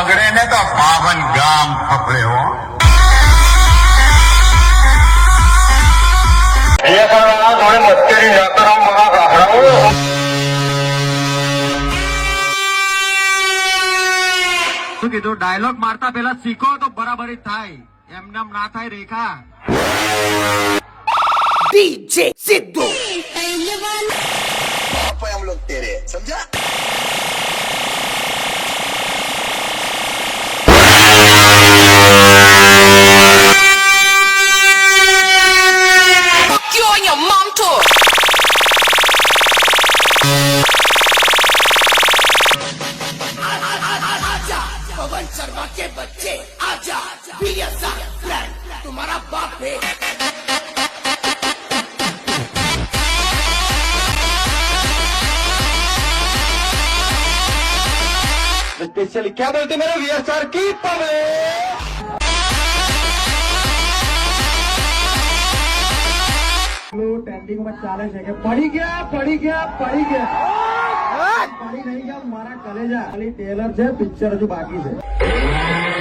બગડે ને તો પાવન ગામ ફફડે હો. મસ્કરી ના કરો મારા ગાભરાઓ. શું કીધું? ડાયલોગ મારતા પેલા શીખો તો બરાબરી થાય, એમને ના થાય. રેખા डीजे सिद्धू हम लोग तेरे समझा. Fuck you and your mom too. आजा पवन शर्मा के बच्चे आजा BSR प्लान तुम्हारा बाप है. स्पेशली क्या बोलते मेरे VSR की ट्रेंडिंग में चाले છે કે પડી ગયા પડી નહીં ગયા મારા કલેજા. ખાલી ટેલર છે, પિક્ચર હજુ બાકી છે.